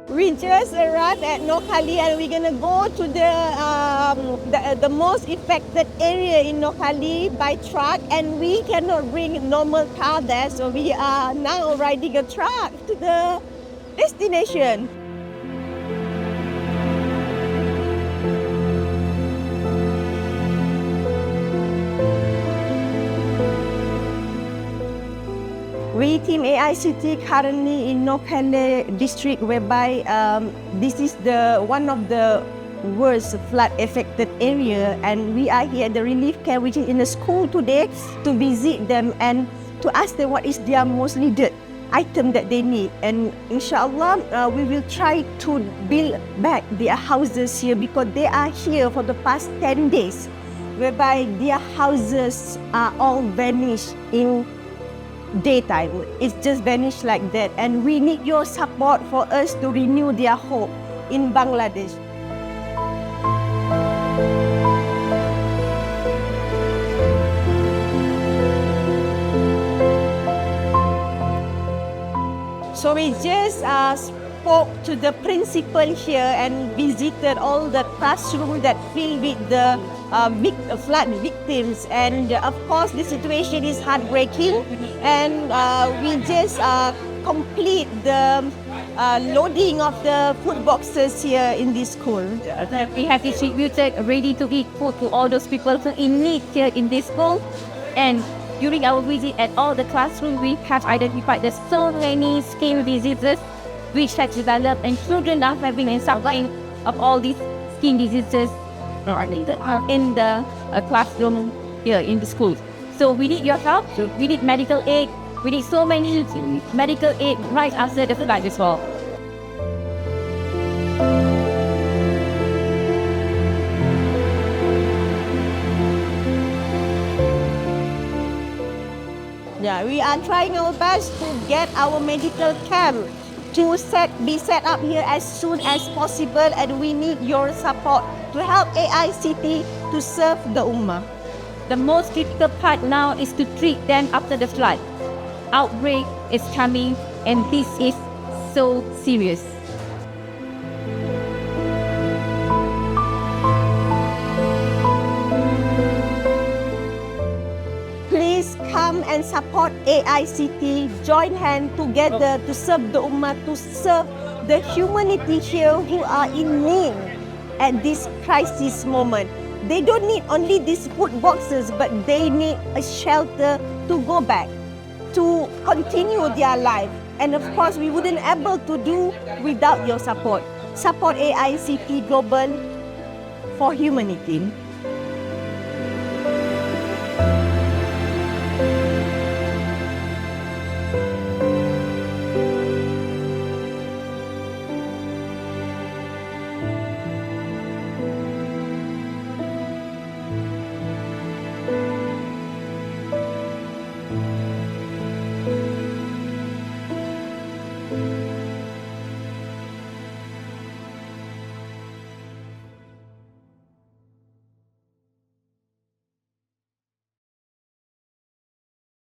We just arrived at Noakhali and we're gonna go to the most affected area in Noakhali by truck, and we cannot bring normal car there, so we are now riding a truck to the destination. We Team AICT currently in Noakhali district, whereby this is one of the worst flood affected area, and we are here at the relief camp, which is in the school today, to visit them and to ask them what is their most needed item that they need. And inshallah, we will try to build back their houses here, because they are here for the past 10 days, whereby their houses are all vanished in daytime. It's just vanished like that, and we need your support for us to renew their hope in Bangladesh. So we just spoke to the principal here and visited all the classrooms that filled with the flood victims, and of course the situation is heartbreaking, and we just complete the loading of the food boxes here in this school. We have distributed ready-to-eat food to all those people who in need here in this school. And during our visit at all the classrooms, we have identified there's so many skin diseases which have developed, and children are having and suffering of all these skin diseases in the classroom here in the school. So we need your help. We need medical aid. We need so many medical aid right after the flood as well. Yeah, we are trying our best to get our medical camp to be set up here as soon as possible, and we need your support to help AICT to serve the Ummah. The most difficult part now is to treat them after the flood. Outbreak is coming, and this is so serious. Please come and support AICT, join hands together to serve the Ummah, to serve the humanity here who are in need at this crisis moment. They don't need only these food boxes, but they need a shelter to go back, to continue their life. And of course, we wouldn't able to do without your support. Support AICT Global for humanity.